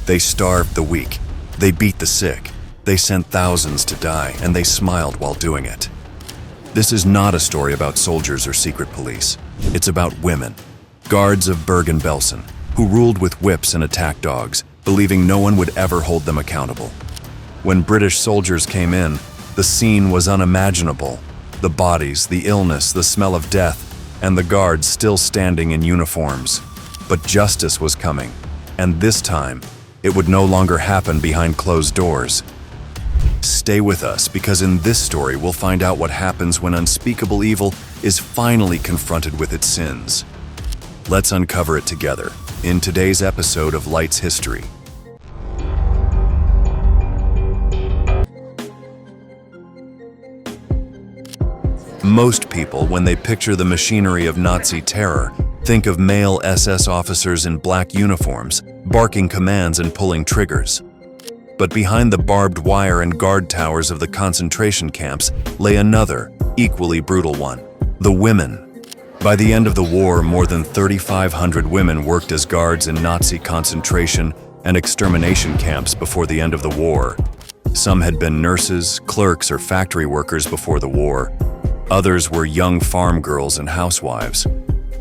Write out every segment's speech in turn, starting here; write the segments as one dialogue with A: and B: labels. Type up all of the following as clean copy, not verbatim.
A: They starved the weak. They beat the sick. They sent thousands to die, and they smiled while doing it. This is not a story about soldiers or secret police. It's about women, guards of Bergen Belsen, who ruled with whips and attack dogs, believing no one would ever hold them accountable. When British soldiers came in, the scene was unimaginable. The bodies, the illness, the smell of death, and the guards still standing in uniforms. But justice was coming, and this time, it would no longer happen behind closed doors. Stay with us, because in this story we'll find out what happens when unspeakable evil is finally confronted with its sins. Let's uncover it together in today's episode of Light's History. Most people, when they picture the machinery of Nazi terror, think of male SS officers in black uniforms, barking commands and pulling triggers. But behind the barbed wire and guard towers of the concentration camps lay another, equally brutal one: the women. By the end of the war, more than 3,500 women worked as guards in Nazi concentration and extermination camps before the end of the war. Some had been nurses, clerks, or factory workers before the war. Others were young farm girls and housewives.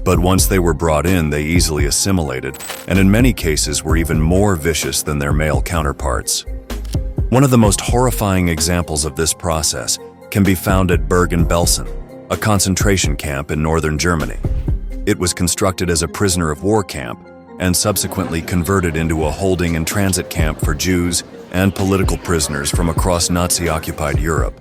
A: But once they were brought in, they easily assimilated, and in many cases were even more vicious than their male counterparts. One of the most horrifying examples of this process can be found at Bergen Belsen, a concentration camp in northern Germany. It was constructed as a prisoner of war camp and subsequently converted into a holding and transit camp for Jews and political prisoners from across Nazi-occupied Europe.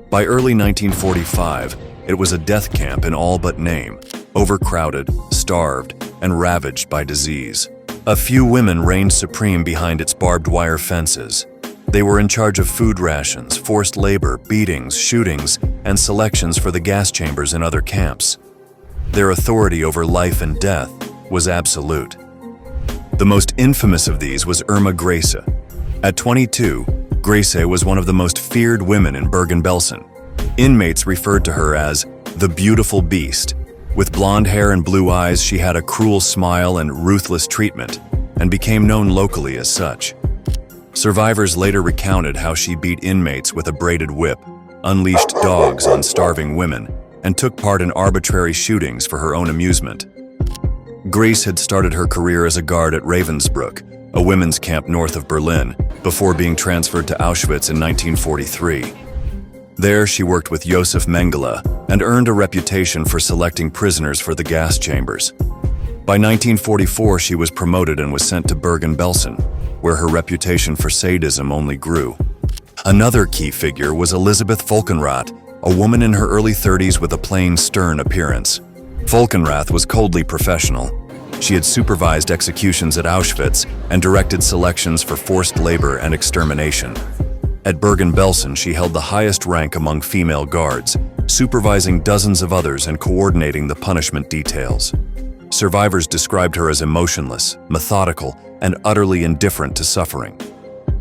A: By early 1945, it was a death camp in all but name, overcrowded, starved, and ravaged by disease. A few women reigned supreme behind its barbed wire fences. They were in charge of food rations, forced labor, beatings, shootings, and selections for the gas chambers in other camps. Their authority over life and death was absolute. The most infamous of these was Irma Grace. At 22, Grace was one of the most feared women in Bergen Belsen. Inmates referred to her as the beautiful beast. With blonde hair and blue eyes, she had a cruel smile and ruthless treatment, and became known locally as such. Survivors later recounted how she beat inmates with a braided whip, unleashed dogs on starving women, and took part in arbitrary shootings for her own amusement. Grace had started her career as a guard at Ravensbrück, a women's camp north of Berlin, before being transferred to Auschwitz in 1943. There, she worked with Josef Mengele and earned a reputation for selecting prisoners for the gas chambers. By 1944, she was promoted and was sent to Bergen Belsen, where her reputation for sadism only grew. Another key figure was Elisabeth Volkenrath, a woman in her early 30s with a plain, stern appearance. Volkenrath was coldly professional. She had supervised executions at Auschwitz and directed selections for forced labor and extermination. At Bergen Belsen, she held the highest rank among female guards, supervising dozens of others and coordinating the punishment details. Survivors described her as emotionless, methodical, and utterly indifferent to suffering.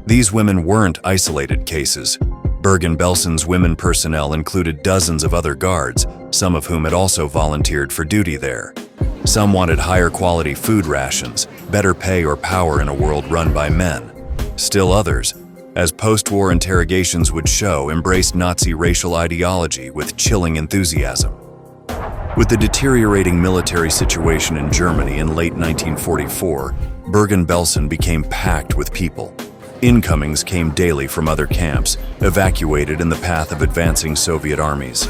A: These women weren't isolated cases. Bergen Belsen's women personnel included dozens of other guards, some of whom had also volunteered for duty there. Some wanted higher quality food rations, better pay or power in a world run by men. Still others, as post-war interrogations would show, embraced Nazi racial ideology with chilling enthusiasm. With the deteriorating military situation in Germany in late 1944, Bergen Belsen became packed with people. Incomings came daily from other camps, evacuated in the path of advancing Soviet armies.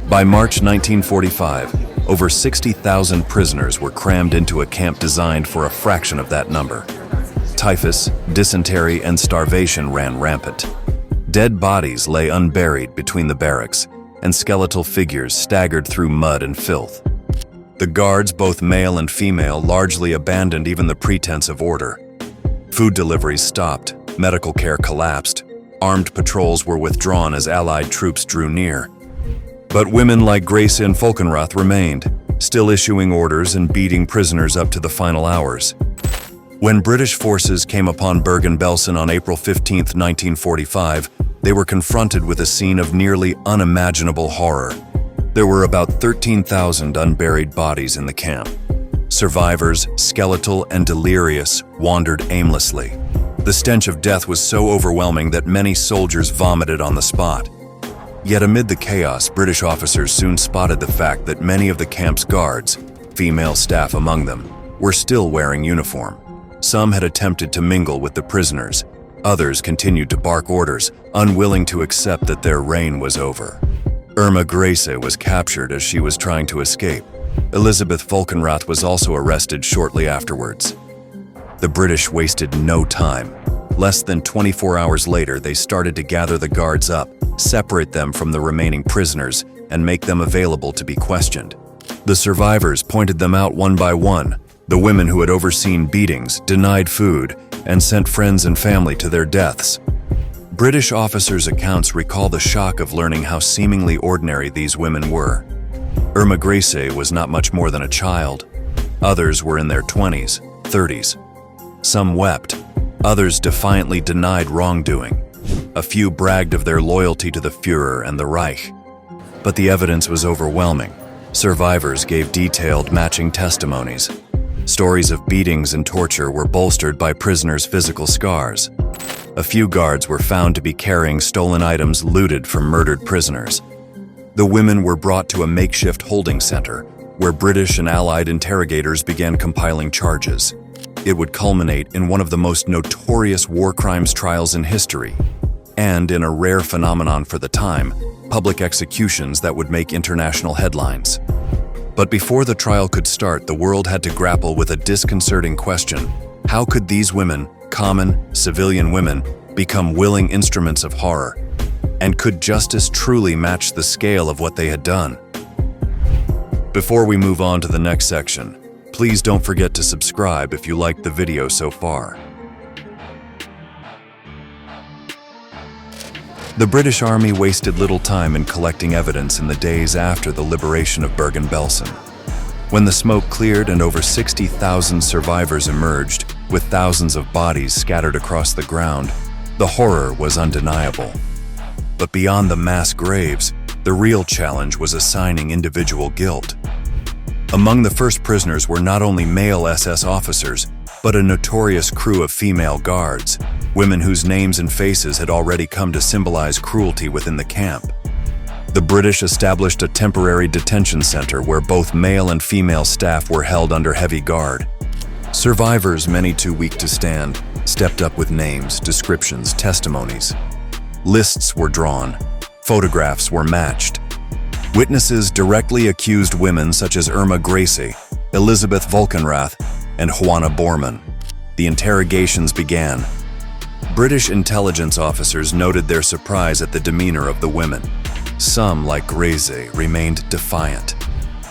A: By March 1945, over 60,000 prisoners were crammed into a camp designed for a fraction of that number. Typhus, dysentery, and starvation ran rampant. Dead bodies lay unburied between the barracks, and skeletal figures staggered through mud and filth. The guards, both male and female, largely abandoned even the pretense of order. Food deliveries stopped, medical care collapsed, armed patrols were withdrawn as Allied troops drew near. But women like Grace and Volkenrath remained, still issuing orders and beating prisoners up to the final hours. When British forces came upon Bergen Belsen on April 15, 1945, they were confronted with a scene of nearly unimaginable horror. There were about 13,000 unburied bodies in the camp. Survivors, skeletal and delirious, wandered aimlessly. The stench of death was so overwhelming that many soldiers vomited on the spot. Yet amid the chaos, British officers soon spotted the fact that many of the camp's guards, female staff among them, were still wearing uniform. Some had attempted to mingle with the prisoners. Others continued to bark orders, unwilling to accept that their reign was over. Irma Grace was captured as she was trying to escape. Elizabeth Volkenrath was also arrested shortly afterwards. The British wasted no time. Less than 24 hours later, they started to gather the guards up, separate them from the remaining prisoners, and make them available to be questioned. The survivors pointed them out one by one. The women who had overseen beatings, denied food, and sent friends and family to their deaths. British officers' accounts recall the shock of learning how seemingly ordinary these women were. Irma Grace was not much more than a child. Others were in their 20s, 30s. Some wept. Others defiantly denied wrongdoing. A few bragged of their loyalty to the Führer and the Reich. But the evidence was overwhelming. Survivors gave detailed, matching testimonies. Stories of beatings and torture were bolstered by prisoners' physical scars. A few guards were found to be carrying stolen items looted from murdered prisoners. The women were brought to a makeshift holding center, where British and Allied interrogators began compiling charges. It would culminate in one of the most notorious war crimes trials in history, and in a rare phenomenon for the time, public executions that would make international headlines. But before the trial could start, the world had to grapple with a disconcerting question. How could these women, common, civilian women, become willing instruments of horror? And could justice truly match the scale of what they had done? Before we move on to the next section, please don't forget to subscribe if you liked the video so far. The British Army wasted little time in collecting evidence in the days after the liberation of Bergen Belsen. When the smoke cleared and over 60,000 survivors emerged, with thousands of bodies scattered across the ground, the horror was undeniable. But beyond the mass graves, the real challenge was assigning individual guilt. Among the first prisoners were not only male SS officers, but a notorious crew of female guards, women whose names and faces had already come to symbolize cruelty within the camp. The British established a temporary detention center where both male and female staff were held under heavy guard. Survivors, many too weak to stand, stepped up with names, descriptions, testimonies. Lists were drawn. Photographs were matched. Witnesses directly accused women such as Irma Grace, Elizabeth Volkenrath, and Juana Bormann. The interrogations began. British intelligence officers noted their surprise at the demeanor of the women. Some, like Grace, remained defiant.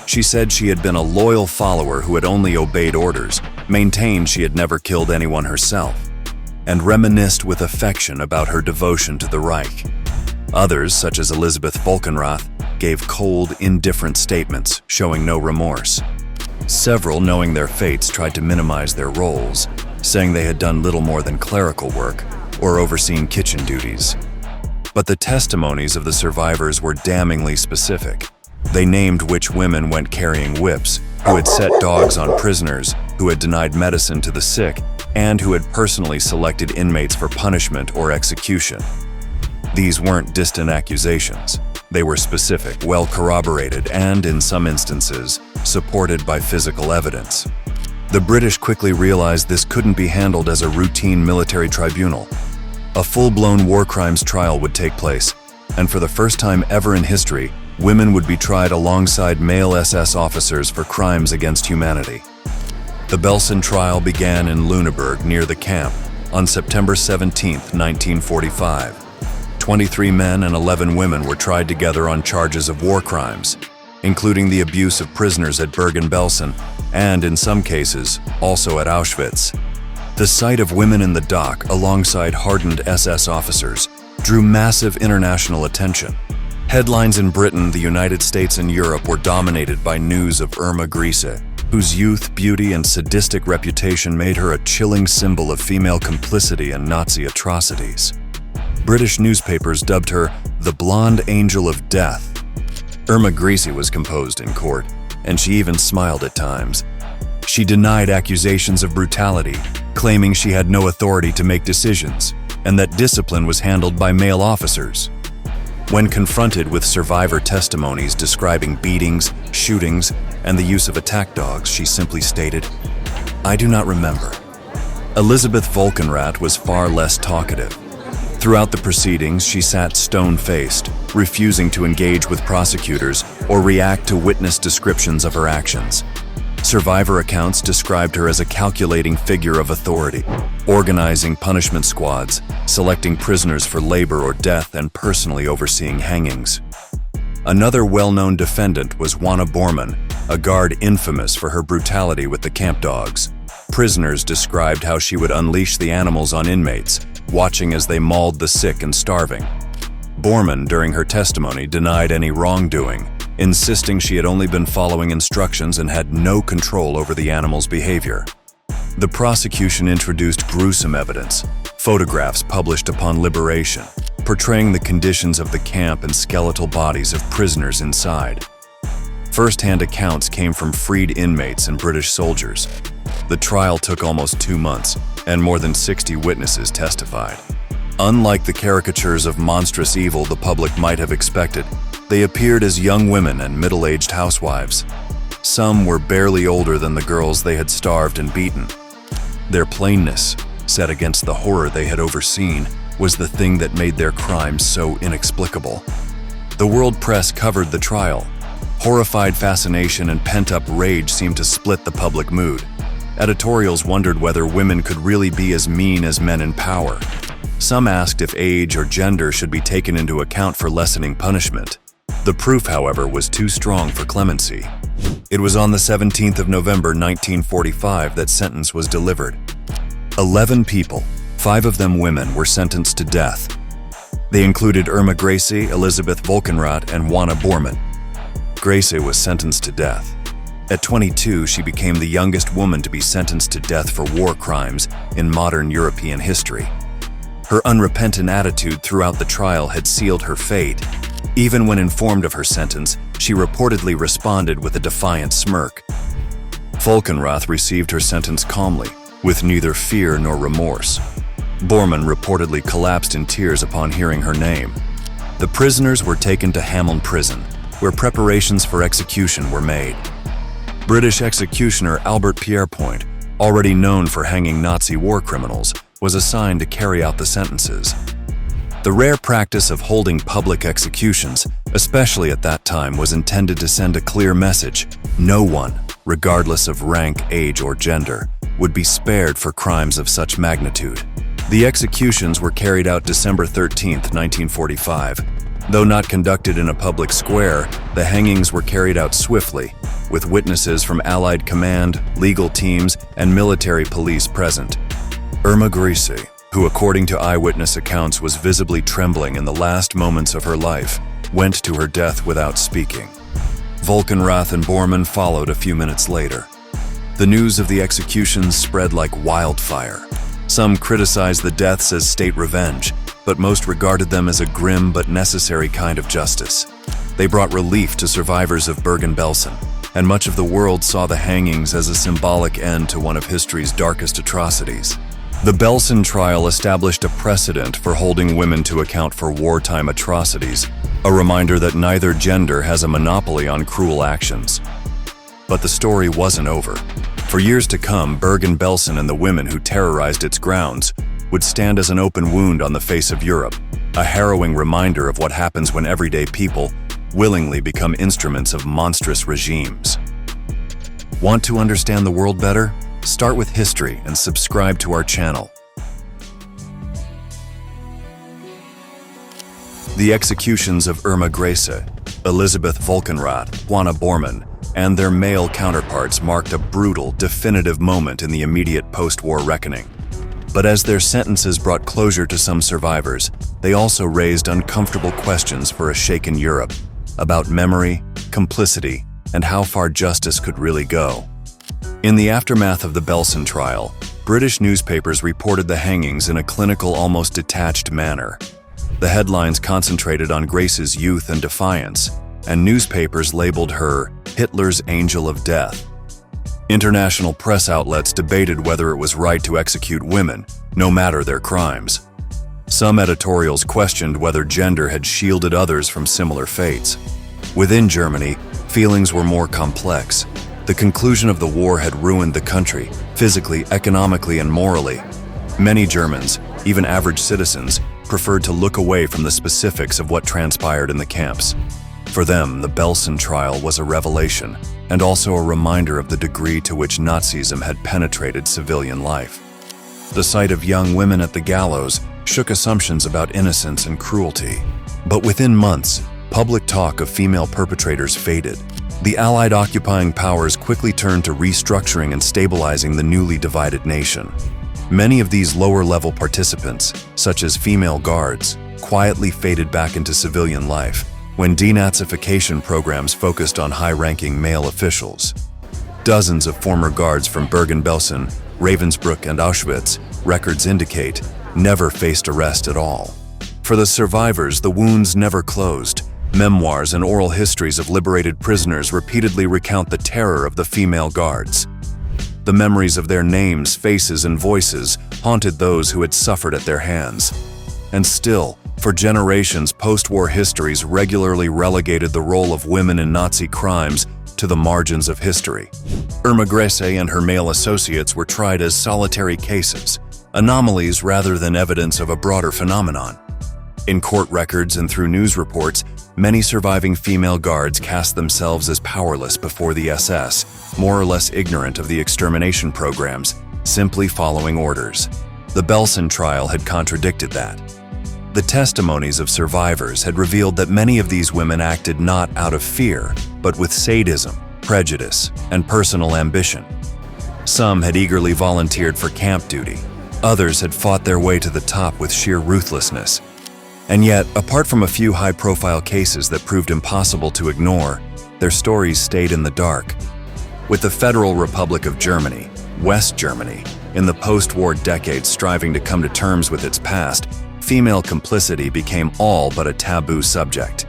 A: She said she had been a loyal follower who had only obeyed orders, maintained she had never killed anyone herself, and reminisced with affection about her devotion to the Reich. Others, such as Elizabeth Volkenrath, gave cold, indifferent statements, showing no remorse. Several, knowing their fates, tried to minimize their roles, saying they had done little more than clerical work or overseen kitchen duties. But the testimonies of the survivors were damningly specific. They named which women went carrying whips, who had set dogs on prisoners, who had denied medicine to the sick, and who had personally selected inmates for punishment or execution. These weren't distant accusations. They were specific, well corroborated, and, in some instances, supported by physical evidence. The British quickly realized this couldn't be handled as a routine military tribunal. A full-blown war crimes trial would take place, and for the first time ever in history, women would be tried alongside male SS officers for crimes against humanity. The Belsen trial began in Lüneburg near the camp on September 17, 1945. 23 men and 11 women were tried together on charges of war crimes, including the abuse of prisoners at Bergen Belsen and, in some cases, also at Auschwitz. The sight of women in the dock alongside hardened SS officers drew massive international attention. Headlines in Britain, the United States, and Europe were dominated by news of Irma Grace, whose youth, beauty, and sadistic reputation made her a chilling symbol of female complicity and Nazi atrocities. British newspapers dubbed her the Blonde Angel of Death. Irma Grace was composed in court, and she even smiled at times. She denied accusations of brutality, claiming she had no authority to make decisions and that discipline was handled by male officers. When confronted with survivor testimonies describing beatings, shootings, and the use of attack dogs, she simply stated, "I do not remember." Elizabeth Volkenrath was far less talkative. Throughout the proceedings, she sat stone-faced, refusing to engage with prosecutors or react to witness descriptions of her actions. Survivor accounts described her as a calculating figure of authority, organizing punishment squads, selecting prisoners for labor or death, and personally overseeing hangings. Another well-known defendant was Juana Bormann, a guard infamous for her brutality with the camp dogs. Prisoners described how she would unleash the animals on inmates, watching as they mauled the sick and starving. Bormann, during her testimony, denied any wrongdoing, insisting she had only been following instructions and had no control over the animals' behavior. The prosecution introduced gruesome evidence, photographs published upon liberation, portraying the conditions of the camp and skeletal bodies of prisoners inside. First-hand accounts came from freed inmates and British soldiers. The trial took almost 2 months, and more than 60 witnesses testified. Unlike the caricatures of monstrous evil the public might have expected, they appeared as young women and middle-aged housewives. Some were barely older than the girls they had starved and beaten. Their plainness, set against the horror they had overseen, was the thing that made their crimes so inexplicable. The world press covered the trial. Horrified fascination and pent-up rage seemed to split the public mood. Editorials wondered whether women could really be as mean as men in power. Some asked if age or gender should be taken into account for lessening punishment. The proof, however, was too strong for clemency. It was on the 17th of November 1945 that sentence was delivered. 11 people, 5 of them women, were sentenced to death. They included Irma Gracie, Elizabeth Volkenrath, and Juana Bormann. Gracie was sentenced to death. At 22, she became the youngest woman to be sentenced to death for war crimes in modern European history. Her unrepentant attitude throughout the trial had sealed her fate. Even when informed of her sentence, she reportedly responded with a defiant smirk. Volkenrath received her sentence calmly, with neither fear nor remorse. Bormann reportedly collapsed in tears upon hearing her name. The prisoners were taken to Hameln Prison, where preparations for execution were made. British executioner Albert Pierrepoint, already known for hanging Nazi war criminals, was assigned to carry out the sentences. The rare practice of holding public executions, especially at that time, was intended to send a clear message: no one, regardless of rank, age, or gender, would be spared for crimes of such magnitude. The executions were carried out December 13, 1945. Though not conducted in a public square, the hangings were carried out swiftly, with witnesses from Allied command, legal teams, and military police present. Irma Gracie, who according to eyewitness accounts was visibly trembling in the last moments of her life, went to her death without speaking. Volkenrath and Bormann followed a few minutes later. The news of the executions spread like wildfire. Some criticized the deaths as state revenge, but most regarded them as a grim but necessary kind of justice. They brought relief to survivors of Bergen Belsen, and much of the world saw the hangings as a symbolic end to one of history's darkest atrocities. The Belsen trial established a precedent for holding women to account for wartime atrocities, a reminder that neither gender has a monopoly on cruel actions. But the story wasn't over. For years to come, Bergen Belsen and the women who terrorized its grounds would stand as an open wound on the face of Europe, a harrowing reminder of what happens when everyday people willingly become instruments of monstrous regimes. Want to understand the world better? Start with history and subscribe to our channel. The executions of Irma Gracie, Elizabeth Volkenrath, Juana Bormann, and their male counterparts marked a brutal, definitive moment in the immediate post-war reckoning. But as their sentences brought closure to some survivors, they also raised uncomfortable questions for a shaken Europe about memory, complicity, and how far justice could really go. In the aftermath of the Belsen trial, British newspapers reported the hangings in a clinical, almost detached manner. The headlines concentrated on Gracie's youth and defiance, and newspapers labeled her Hitler's Angel of Death. International press outlets debated whether it was right to execute women, no matter their crimes. Some editorials questioned whether gender had shielded others from similar fates. Within Germany, feelings were more complex. The conclusion of the war had ruined the country, physically, economically, and morally. Many Germans, even average citizens, preferred to look away from the specifics of what transpired in the camps. For them, the Belsen trial was a revelation, and also a reminder of the degree to which Nazism had penetrated civilian life. The sight of young women at the gallows shook assumptions about innocence and cruelty. But within months, public talk of female perpetrators faded. The Allied occupying powers quickly turned to restructuring and stabilizing the newly divided nation. Many of these lower-level participants, such as female guards, quietly faded back into civilian life when denazification programs focused on high-ranking male officials. Dozens of former guards from Bergen Belsen, Ravensbrück, and Auschwitz, records indicate, never faced arrest at all. For the survivors, the wounds never closed. Memoirs and oral histories of liberated prisoners repeatedly recount the terror of the female guards. The memories of their names, faces, and voices haunted those who had suffered at their hands. And still, for generations, post-war histories regularly relegated the role of women in Nazi crimes to the margins of history. Irma Grese and her male associates were tried as solitary cases, anomalies rather than evidence of a broader phenomenon. In court records and through news reports, many surviving female guards cast themselves as powerless before the SS, more or less ignorant of the extermination programs, simply following orders. The Belsen trial had contradicted that. The testimonies of survivors had revealed that many of these women acted not out of fear, but with sadism, prejudice, and personal ambition. Some had eagerly volunteered for camp duty. Others had fought their way to the top with sheer ruthlessness. And yet, apart from a few high-profile cases that proved impossible to ignore, their stories stayed in the dark. With the Federal Republic of Germany, West Germany, in the post-war decades striving to come to terms with its past, female complicity became all but a taboo subject.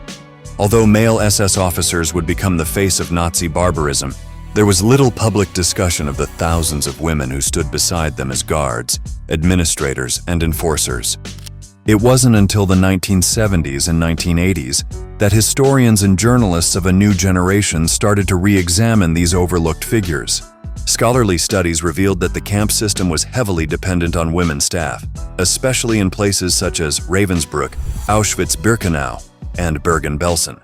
A: Although male SS officers would become the face of Nazi barbarism, there was little public discussion of the thousands of women who stood beside them as guards, administrators, and enforcers. It wasn't until the 1970s and 1980s that historians and journalists of a new generation started to re-examine these overlooked figures. Scholarly studies revealed that the camp system was heavily dependent on women staff, especially in places such as Ravensbrück, Auschwitz-Birkenau, and Bergen Belsen.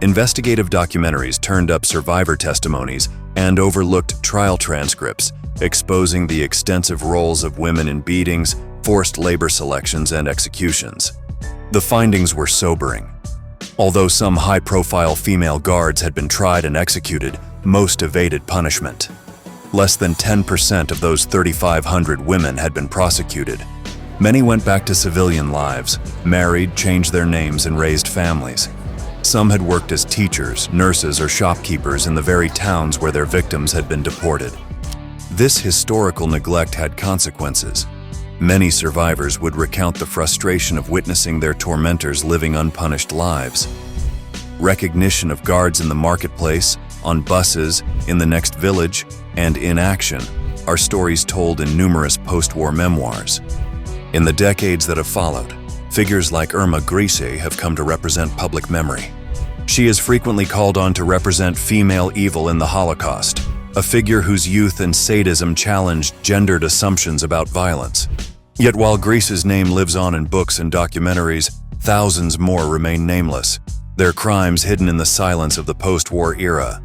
A: Investigative documentaries turned up survivor testimonies and overlooked trial transcripts, exposing the extensive roles of women in beatings, forced labor selections, and executions. The findings were sobering. Although some high-profile female guards had been tried and executed, most evaded punishment. Less than 10% of those 3,500 women had been prosecuted. Many went back to civilian lives, married, changed their names, and raised families. Some had worked as teachers, nurses, or shopkeepers in the very towns where their victims had been deported. This historical neglect had consequences. Many survivors would recount the frustration of witnessing their tormentors living unpunished lives. Recognition of guards in the marketplace, on buses, in the next village, and in action are stories told in numerous post-war memoirs. In the decades that have followed, figures like Irma Grese have come to represent public memory. She is frequently called on to represent female evil in the Holocaust, a figure whose youth and sadism challenged gendered assumptions about violence. Yet while Grese's name lives on in books and documentaries, thousands more remain nameless, their crimes hidden in the silence of the post-war era.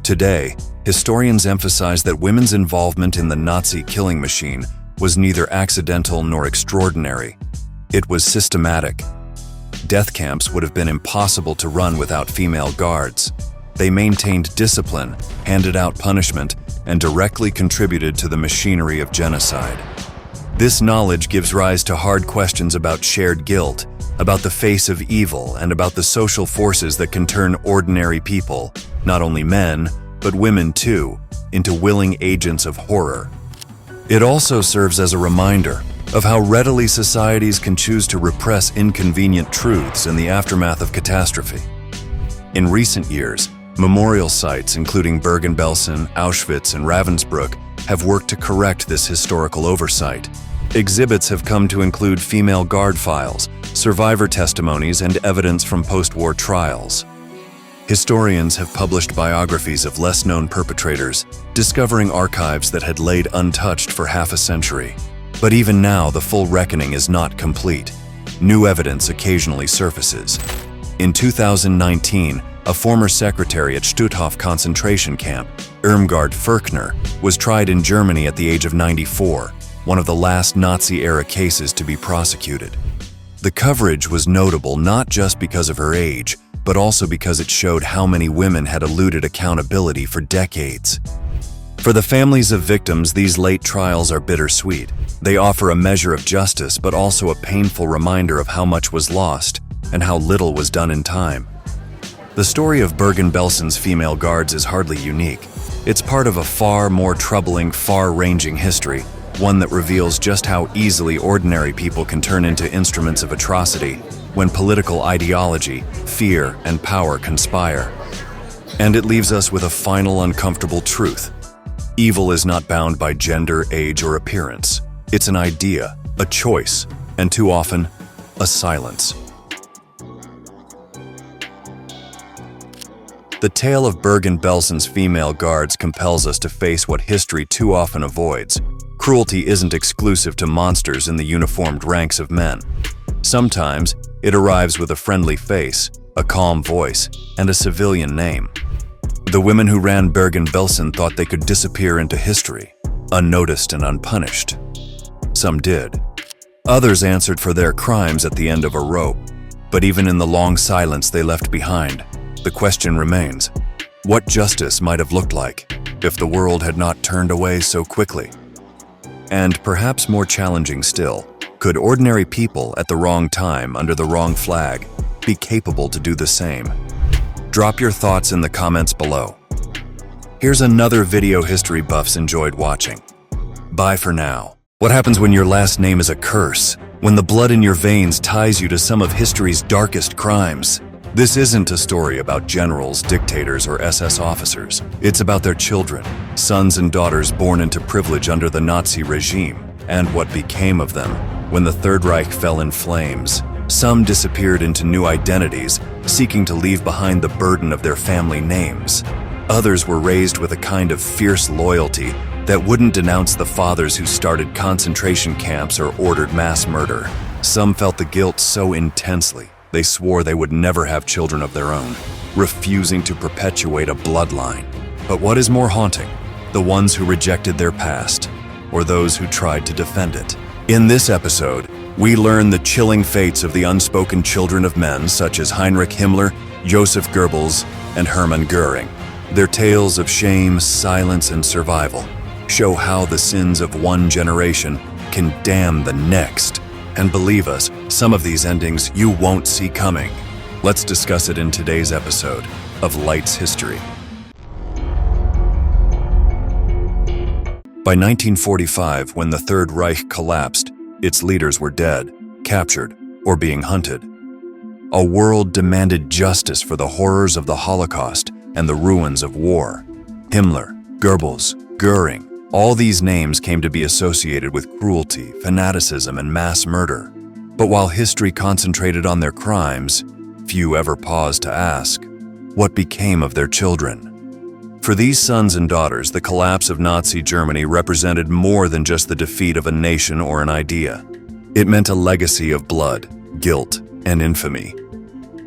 A: Today, historians emphasize that women's involvement in the Nazi killing machine was neither accidental nor extraordinary. It was systematic. Death camps would have been impossible to run without female guards. They maintained discipline, handed out punishment, and directly contributed to the machinery of genocide. This knowledge gives rise to hard questions about shared guilt, about the face of evil, and about the social forces that can turn ordinary people, not only men, but women too, into willing agents of horror. It also serves as a reminder of how readily societies can choose to repress inconvenient truths in the aftermath of catastrophe. In recent years, Memorial sites, including Bergen Belsen, Auschwitz, and Ravensbrück, have worked to correct this historical oversight. Exhibits have come to include female guard files, survivor testimonies, and evidence from post-war trials. Historians have published biographies of less-known perpetrators, discovering archives that had laid untouched for half a century. But even now, the full reckoning is not complete. New evidence occasionally surfaces. In 2019, a former secretary at Stutthof concentration camp, Irmgard Ferkner, was tried in Germany at the age of 94, one of the last Nazi-era cases to be prosecuted. The coverage was notable not just because of her age, but also because it showed how many women had eluded accountability for decades. For the families of victims, these late trials are bittersweet. They offer a measure of justice, but also a painful reminder of how much was lost and how little was done in time. The story of Bergen Belsen's female guards is hardly unique. It's part of a far more troubling, far-ranging history, one that reveals just how easily ordinary people can turn into instruments of atrocity when political ideology, fear, and power conspire. And it leaves us with a final uncomfortable truth. Evil is not bound by gender, age, or appearance. It's an idea, a choice, and too often, a silence. The tale of Bergen Belsen's female guards compels us to face what history too often avoids. Cruelty isn't exclusive to monsters in the uniformed ranks of men. Sometimes, it arrives with a friendly face, a calm voice, and a civilian name. The women who ran Bergen Belsen thought they could disappear into history, unnoticed and unpunished. Some did. Others answered for their crimes at the end of a rope. But even in the long silence they left behind, the question remains, what justice might have looked like if the world had not turned away so quickly? And perhaps more challenging still, could ordinary people at the wrong time under the wrong flag be capable to do the same? Drop your thoughts in the comments below. Here's another video history buffs enjoyed watching. Bye for now. What happens when your last name is a curse? When the blood in your veins ties you to some of history's darkest crimes? This isn't a story about generals, dictators, or SS officers. It's about their children, sons and daughters born into privilege under the Nazi regime, and what became of them when the Third Reich fell in flames. Some disappeared into new identities, seeking to leave behind the burden of their family names. Others were raised with a kind of fierce loyalty that wouldn't denounce the fathers who started concentration camps or ordered mass murder. Some felt the guilt so intensely, they swore they would never have children of their own, refusing to perpetuate a bloodline. But what is more haunting, the ones who rejected their past, or those who tried to defend it? In this episode, we learn the chilling fates of the unspoken children of men such as Heinrich Himmler, Joseph Goebbels, and Hermann Göring. Their tales of shame, silence, and survival show how the sins of one generation can damn the next. And believe us, some of these endings you won't see coming. Let's discuss it in today's episode of Light's History. By 1945, when the Third Reich collapsed, its leaders were dead, captured, or being hunted. A world demanded justice for the horrors of the Holocaust and the ruins of war. Himmler, Goebbels, Göring, all these names came to be associated with cruelty, fanaticism, and mass murder. But while history concentrated on their crimes, few ever paused to ask, what became of their children? For these sons and daughters, the collapse of Nazi Germany represented more than just the defeat of a nation or an idea. It meant a legacy of blood, guilt, and infamy.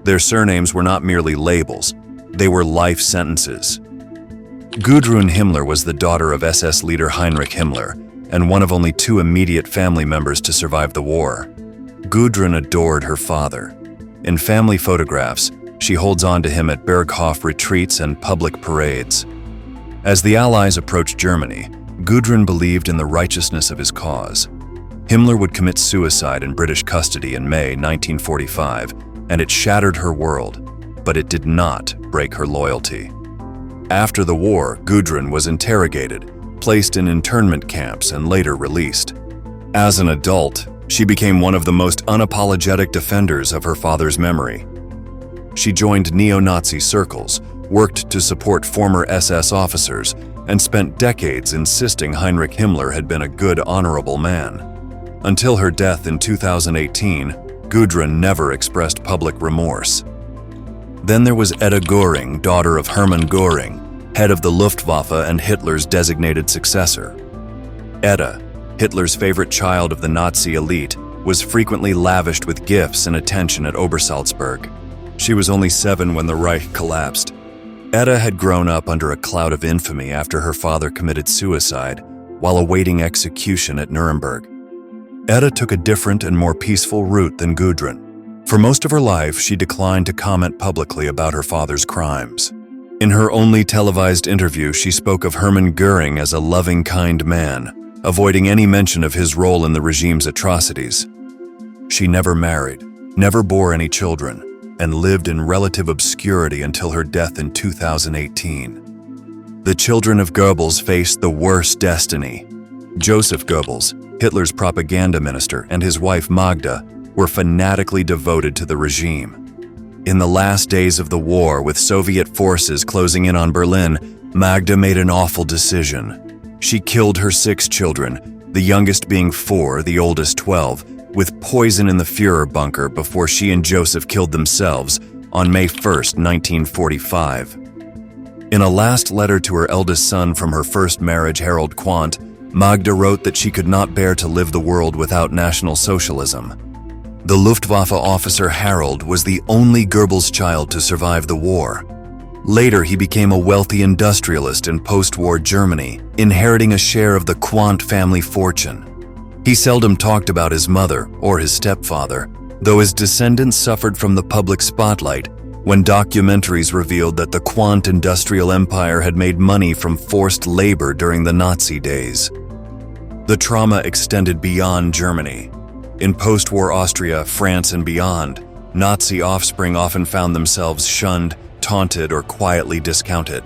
A: Their surnames were not merely labels, they were life sentences. Gudrun Himmler was the daughter of SS leader Heinrich Himmler and one of only 2 immediate family members to survive the war. Gudrun adored her father. In family photographs, she holds on to him at Berghof retreats and public parades. As the Allies approached Germany, Gudrun believed in the righteousness of his cause. Himmler would commit suicide in British custody in May 1945, and it shattered her world, but it did not break her loyalty. After the war, Gudrun was interrogated, placed in internment camps, and later released. As an adult, she became one of the most unapologetic defenders of her father's memory. She joined neo-Nazi circles, worked to support former SS officers, and spent decades insisting Heinrich Himmler had been a good, honorable man. Until her death in 2018, Gudrun never expressed public remorse. Then there was Etta Göring, daughter of Hermann Göring, head of the Luftwaffe and Hitler's designated successor. Etta, Hitler's favorite child of the Nazi elite, was frequently lavished with gifts and attention at Obersalzberg. She was only 7 when the Reich collapsed. Etta had grown up under a cloud of infamy after her father committed suicide while awaiting execution at Nuremberg. Etta took a different and more peaceful route than Gudrun. For most of her life, she declined to comment publicly about her father's crimes. In her only televised interview, she spoke of Hermann Göring as a loving, kind man, avoiding any mention of his role in the regime's atrocities. She never married, never bore any children, and lived in relative obscurity until her death in 2018. The children of Goebbels faced the worst destiny. Joseph Goebbels, Hitler's propaganda minister, and his wife Magda were fanatically devoted to the regime. In the last days of the war, with Soviet forces closing in on Berlin, Magda made an awful decision. She killed her 6 children, the youngest being 4, the oldest 12, with poison in the Führer bunker before she and Joseph killed themselves on May 1, 1945. In a last letter to her eldest son from her first marriage, Harold Quandt, Magda wrote that she could not bear to live the world without National Socialism. The Luftwaffe officer Harold was the only Goebbels child to survive the war. Later, he became a wealthy industrialist in post-war Germany, inheriting a share of the Quandt family fortune. He seldom talked about his mother or his stepfather, though his descendants suffered from the public spotlight when documentaries revealed that the Quandt industrial empire had made money from forced labor during the Nazi days. The trauma extended beyond Germany. In post-war Austria, France, and beyond, Nazi offspring often found themselves shunned, taunted, or quietly discounted.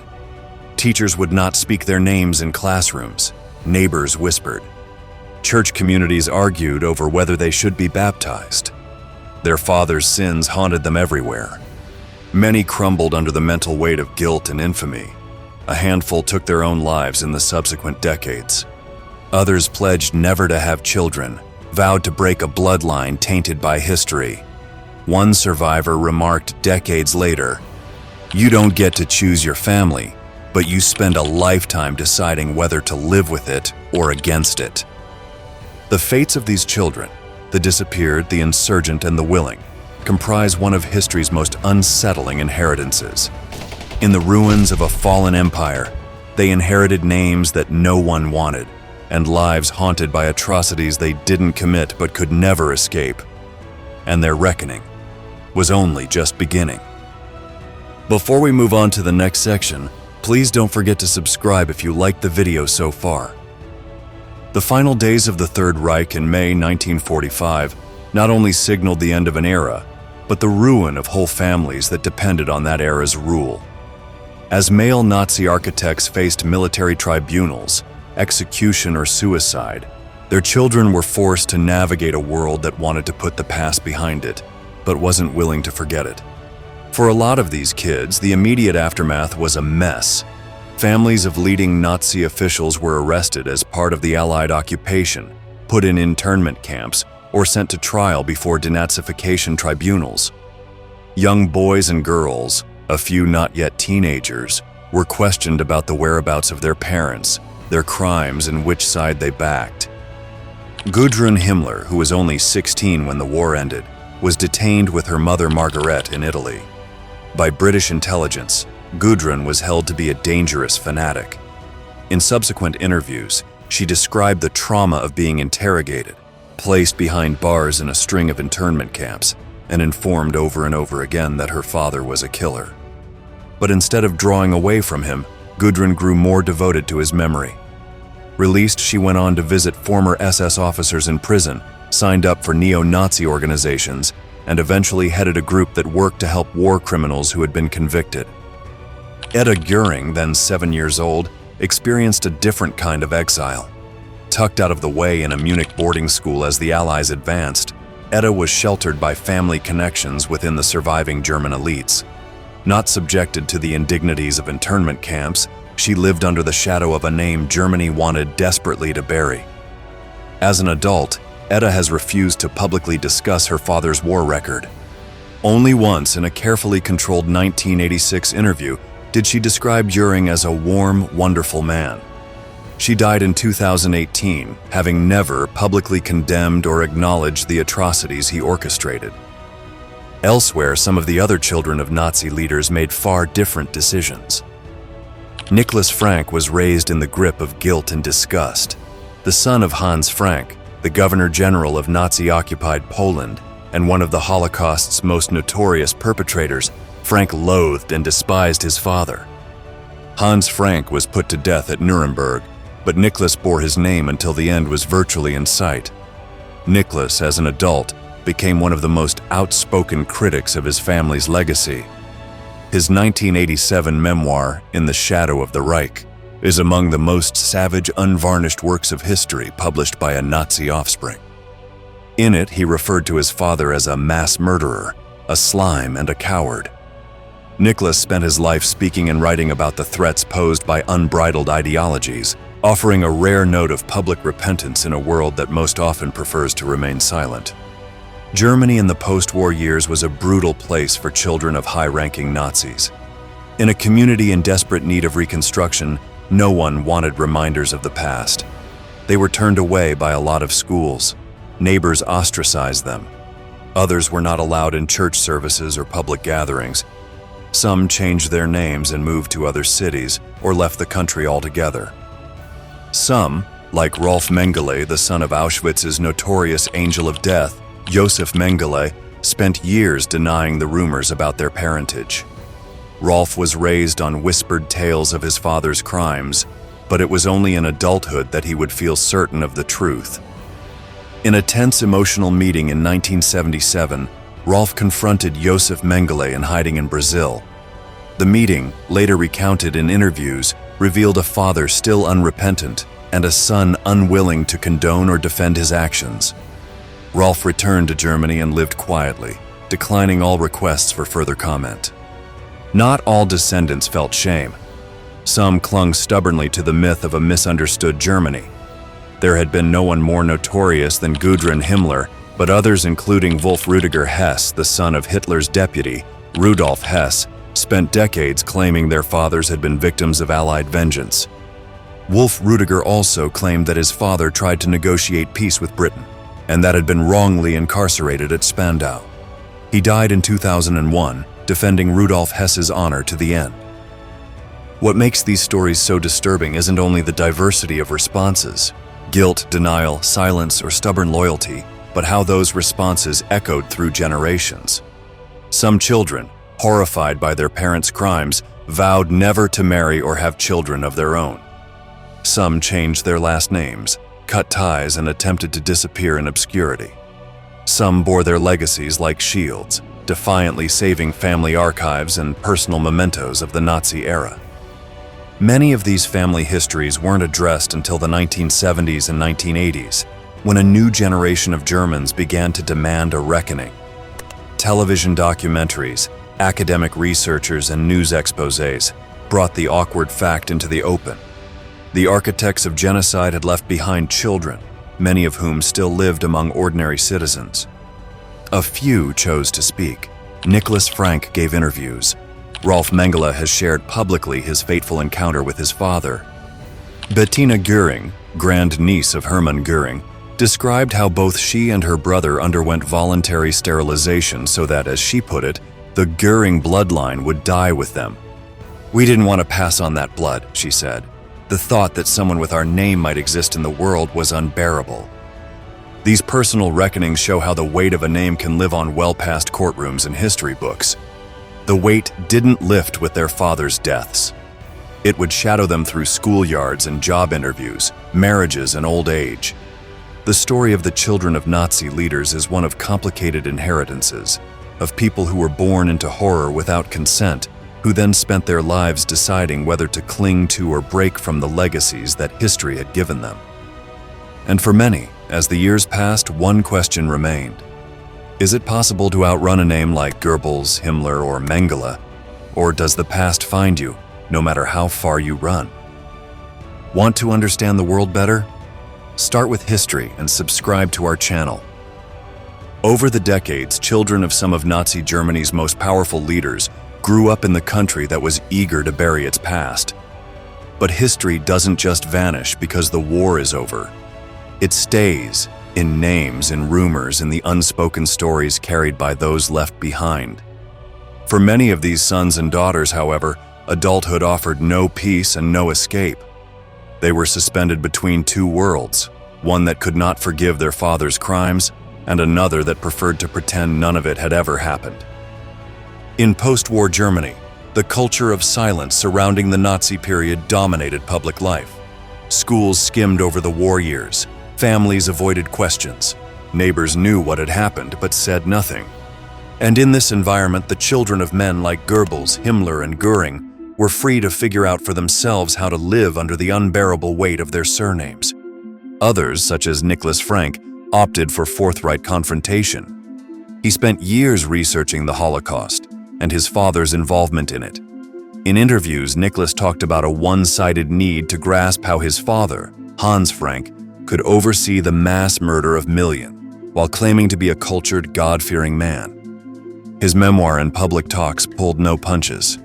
A: Teachers would not speak their names in classrooms. Neighbors whispered. Church communities argued over whether they should be baptized. Their fathers' sins haunted them everywhere. Many crumbled under the mental weight of guilt and infamy. A handful took their own lives in the subsequent decades. Others pledged never to have children, vowed to break a bloodline tainted by history. One survivor remarked decades later, "You don't get to choose your family, but you spend a lifetime deciding whether to live with it or against it." The fates of these children, the disappeared, the insurgent, and the willing, comprise one of history's most unsettling inheritances. In the ruins of a fallen empire, they inherited names that no one wanted, and lives haunted by atrocities they didn't commit but could never escape. And their reckoning was only just beginning. Before we move on to the next section, please don't forget to subscribe if you liked the video so far. The final days of the Third Reich in May 1945 not only signaled the end of an era, but the ruin of whole families that depended on that era's rule. As male Nazi architects faced military tribunals, execution, or suicide, their children were forced to navigate a world that wanted to put the past behind it, but wasn't willing to forget it. For a lot of these kids, the immediate aftermath was a mess. Families of leading Nazi officials were arrested as part of the Allied occupation, put in internment camps, or sent to trial before denazification tribunals. Young boys and girls, a few not yet teenagers, were questioned about the whereabouts of their parents, their crimes, and which side they backed. Gudrun Himmler, who was only 16 when the war ended, was detained with her mother Margaret in Italy. By British intelligence, Gudrun was held to be a dangerous fanatic. In subsequent interviews, she described the trauma of being interrogated, placed behind bars in a string of internment camps, and informed over and over again that her father was a killer. But instead of drawing away from him, Gudrun grew more devoted to his memory. Released, she went on to visit former SS officers in prison, signed up for neo-Nazi organizations, and eventually headed a group that worked to help war criminals who had been convicted. Etta Göring, then 7 years old, experienced a different kind of exile. Tucked out of the way in a Munich boarding school as the Allies advanced, Etta was sheltered by family connections within the surviving German elites. Not subjected to the indignities of internment camps, she lived under the shadow of a name Germany wanted desperately to bury. As an adult, Edda has refused to publicly discuss her father's war record. Only once in a carefully controlled 1986 interview did she describe Göring as a warm, wonderful man. She died in 2018, having never publicly condemned or acknowledged the atrocities he orchestrated. Elsewhere, some of the other children of Nazi leaders made far different decisions. Nicholas Frank was raised in the grip of guilt and disgust. The son of Hans Frank, the Governor-General of Nazi-occupied Poland and one of the Holocaust's most notorious perpetrators, Frank loathed and despised his father. Hans Frank was put to death at Nuremberg, but Nicholas bore his name until the end was virtually in sight. Nicholas, as an adult, became one of the most outspoken critics of his family's legacy. His 1987 memoir, In the Shadow of the Reich, is among the most savage, unvarnished works of history published by a Nazi offspring. In it, he referred to his father as a mass murderer, a slime, and a coward. Nicholas spent his life speaking and writing about the threats posed by unbridled ideologies, offering a rare note of public repentance in a world that most often prefers to remain silent. Germany in the post-war years was a brutal place for children of high-ranking Nazis. In a community in desperate need of reconstruction, no one wanted reminders of the past. They were turned away by a lot of schools. Neighbors ostracized them. Others were not allowed in church services or public gatherings. Some changed their names and moved to other cities or left the country altogether. Some, like Rolf Mengele, the son of Auschwitz's notorious Angel of Death, Josef Mengele, spent years denying the rumors about their parentage. Rolf was raised on whispered tales of his father's crimes, but it was only in adulthood that he would feel certain of the truth. In a tense emotional meeting in 1977, Rolf confronted Josef Mengele in hiding in Brazil. The meeting, later recounted in interviews, revealed a father still unrepentant and a son unwilling to condone or defend his actions. Rolf returned to Germany and lived quietly, declining all requests for further comment. Not all descendants felt shame. Some clung stubbornly to the myth of a misunderstood Germany. There had been no one more notorious than Gudrun Himmler, but others, including Wolf Rüdiger Hess, the son of Hitler's deputy, Rudolf Hess, spent decades claiming their fathers had been victims of Allied vengeance. Wolf Rüdiger also claimed that his father tried to negotiate peace with Britain, and that had been wrongly incarcerated at Spandau. He died in 2001, defending Rudolf Hess's honor to the end. What makes these stories so disturbing isn't only the diversity of responses, guilt, denial, silence, or stubborn loyalty, but how those responses echoed through generations. Some children, horrified by their parents' crimes, vowed never to marry or have children of their own. Some changed their last names, cut ties, and attempted to disappear in obscurity. Some bore their legacies like shields, defiantly saving family archives and personal mementos of the Nazi era. Many of these family histories weren't addressed until the 1970s and 1980s, when a new generation of Germans began to demand a reckoning. Television documentaries, academic researchers, and news exposés brought the awkward fact into the open. The architects of genocide had left behind children, many of whom still lived among ordinary citizens. A few chose to speak. Nicholas Frank gave interviews. Rolf Mengele has shared publicly his fateful encounter with his father. Bettina Göring, grandniece of Hermann Göring, described how both she and her brother underwent voluntary sterilization so that, as she put it, the Göring bloodline would die with them. "We didn't want to pass on that blood," she said. "The thought that someone with our name might exist in the world was unbearable." These personal reckonings show how the weight of a name can live on well past courtrooms and history books. The weight didn't lift with their fathers' deaths. It would shadow them through schoolyards and job interviews, marriages and old age. The story of the children of Nazi leaders is one of complicated inheritances, of people who were born into horror without consent, who then spent their lives deciding whether to cling to or break from the legacies that history had given them. And for many, as the years passed, one question remained. Is it possible to outrun a name like Goebbels, Himmler, or Mengele? Or does the past find you, no matter how far you run? Want to understand the world better? Start with history and subscribe to our channel. Over the decades, children of some of Nazi Germany's most powerful leaders grew up in the country that was eager to bury its past. But history doesn't just vanish because the war is over. It stays in names, in rumors, in the unspoken stories carried by those left behind. For many of these sons and daughters, however, adulthood offered no peace and no escape. They were suspended between two worlds, one that could not forgive their father's crimes and another that preferred to pretend none of it had ever happened. In post-war Germany, the culture of silence surrounding the Nazi period dominated public life. Schools skimmed over the war years. Families avoided questions. Neighbors knew what had happened but said nothing. And in this environment, the children of men like Goebbels, Himmler, and Göring were free to figure out for themselves how to live under the unbearable weight of their surnames. Others, such as Nicholas Frank, opted for forthright confrontation. He spent years researching the Holocaust and his father's involvement in it. In interviews, Nicholas talked about a one-sided need to grasp how his father, Hans Frank, could oversee the mass murder of millions, while claiming to be a cultured, God-fearing man. His memoir and public talks pulled no punches.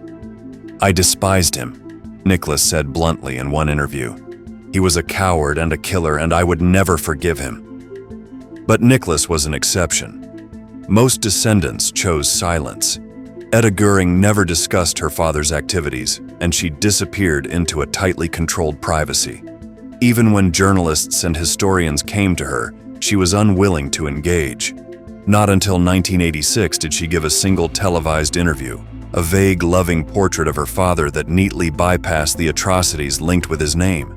A: "I despised him," Nicholas said bluntly in one interview. "He was a coward and a killer, and I would never forgive him." But Nicholas was an exception. Most descendants chose silence. Etta Göring never discussed her father's activities, and she disappeared into a tightly controlled privacy. Even when journalists and historians came to her, she was unwilling to engage. Not until 1986 did she give a single televised interview, a vague, loving portrait of her father that neatly bypassed the atrocities linked with his name.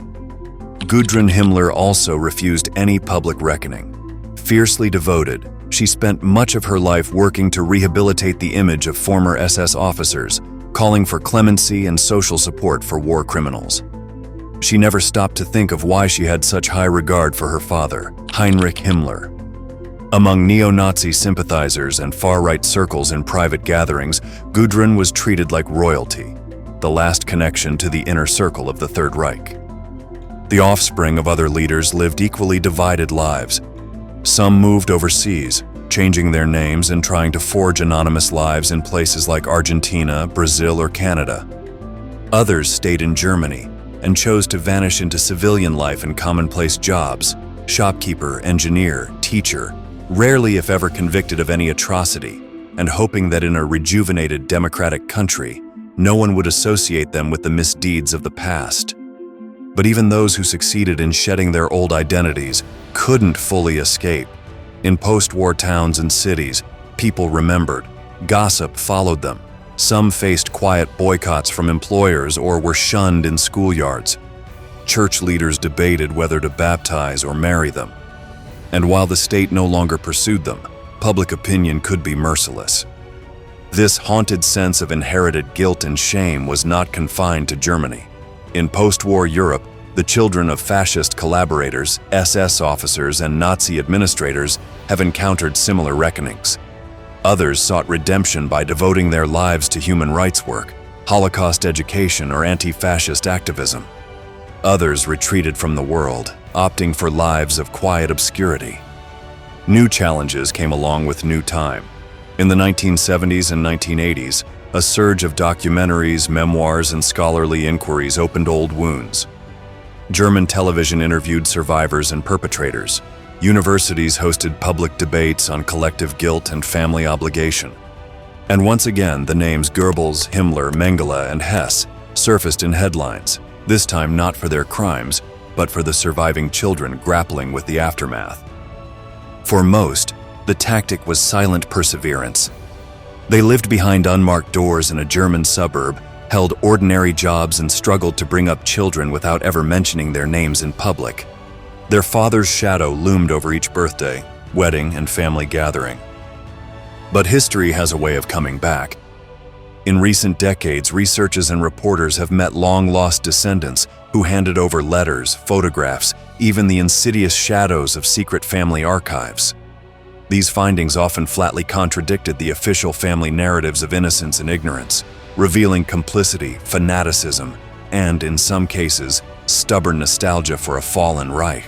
A: Gudrun Himmler also refused any public reckoning. Fiercely devoted, she spent much of her life working to rehabilitate the image of former SS officers, calling for clemency and social support for war criminals. She never stopped to think of why she had such high regard for her father, Heinrich Himmler. Among neo-Nazi sympathizers and far-right circles in private gatherings, Gudrun was treated like royalty, the last connection to the inner circle of the Third Reich. The offspring of other leaders lived equally divided lives. Some moved overseas, changing their names and trying to forge anonymous lives in places like Argentina, Brazil, or Canada. Others stayed in Germany and chose to vanish into civilian life and commonplace jobs, shopkeeper, engineer, teacher, rarely if ever convicted of any atrocity, and hoping that in a rejuvenated democratic country, no one would associate them with the misdeeds of the past. But even those who succeeded in shedding their old identities couldn't fully escape. In post-war towns and cities, people remembered. Gossip followed them. Some faced quiet boycotts from employers or were shunned in schoolyards. Church leaders debated whether to baptize or marry them. And while the state no longer pursued them, public opinion could be merciless. This haunted sense of inherited guilt and shame was not confined to Germany. In post-war Europe, the children of fascist collaborators, SS officers, and Nazi administrators have encountered similar reckonings. Others sought redemption by devoting their lives to human rights work, Holocaust education, or anti-fascist activism. Others retreated from the world, opting for lives of quiet obscurity. New challenges came along with new time. In the 1970s and 1980s, a surge of documentaries, memoirs, and scholarly inquiries opened old wounds. German television interviewed survivors and perpetrators. Universities hosted public debates on collective guilt and family obligation. And once again, the names Goebbels, Himmler, Mengele, and Hess surfaced in headlines, this time not for their crimes, but for the surviving children grappling with the aftermath. For most, the tactic was silent perseverance. They lived behind unmarked doors in a German suburb, held ordinary jobs, and struggled to bring up children without ever mentioning their names in public. Their father's shadow loomed over each birthday, wedding, and family gathering. But history has a way of coming back. In recent decades, researchers and reporters have met long-lost descendants who handed over letters, photographs, even the insidious shadows of secret family archives. These findings often flatly contradicted the official family narratives of innocence and ignorance. revealing complicity, fanaticism, and, in some cases, stubborn nostalgia for a fallen Reich.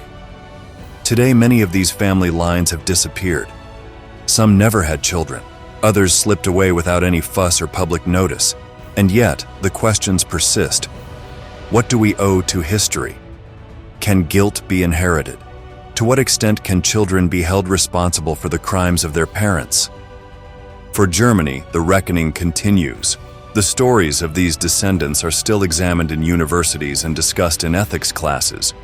A: Today, many of these family lines have disappeared. Some never had children, others slipped away without any fuss or public notice, and yet the questions persist. What do we owe to history? Can guilt be inherited? To what extent can children be held responsible for the crimes of their parents? For Germany, the reckoning continues. The stories of these descendants are still examined in universities and discussed in ethics classes.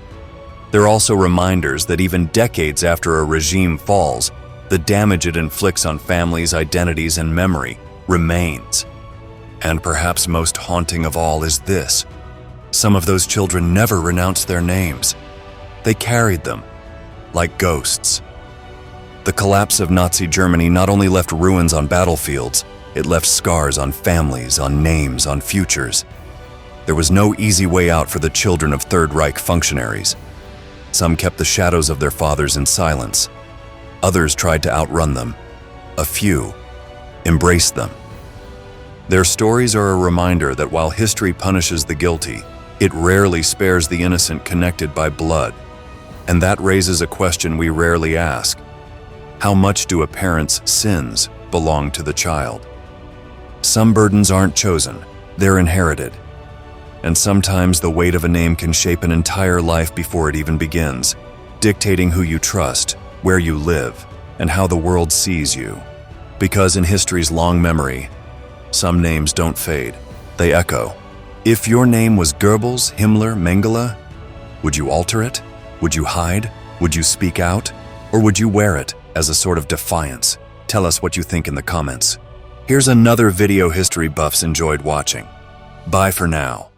A: They're also reminders that even decades after a regime falls, the damage it inflicts on families, identities, and memory remains. And perhaps most haunting of all is this: some of those children never renounced their names. They carried them like ghosts. The collapse of Nazi Germany not only left ruins on battlefields, it left scars on families, on names, on futures. There was no easy way out for the children of Third Reich functionaries. Some kept the shadows of their fathers in silence. Others tried to outrun them. A few embraced them. Their stories are a reminder that while history punishes the guilty, it rarely spares the innocent connected by blood. And that raises a question we rarely ask. How much do a parent's sins belong to the child? Some burdens aren't chosen, they're inherited. And sometimes the weight of a name can shape an entire life before it even begins, dictating who you trust, where you live, and how the world sees you. Because in history's long memory, some names don't fade, they echo. If your name was Goebbels, Himmler, Mengele, would you alter it? Would you hide? Would you speak out? Or would you wear it as a sort of defiance? Tell us what you think in the comments. Here's another video history buffs enjoyed watching. Bye for now.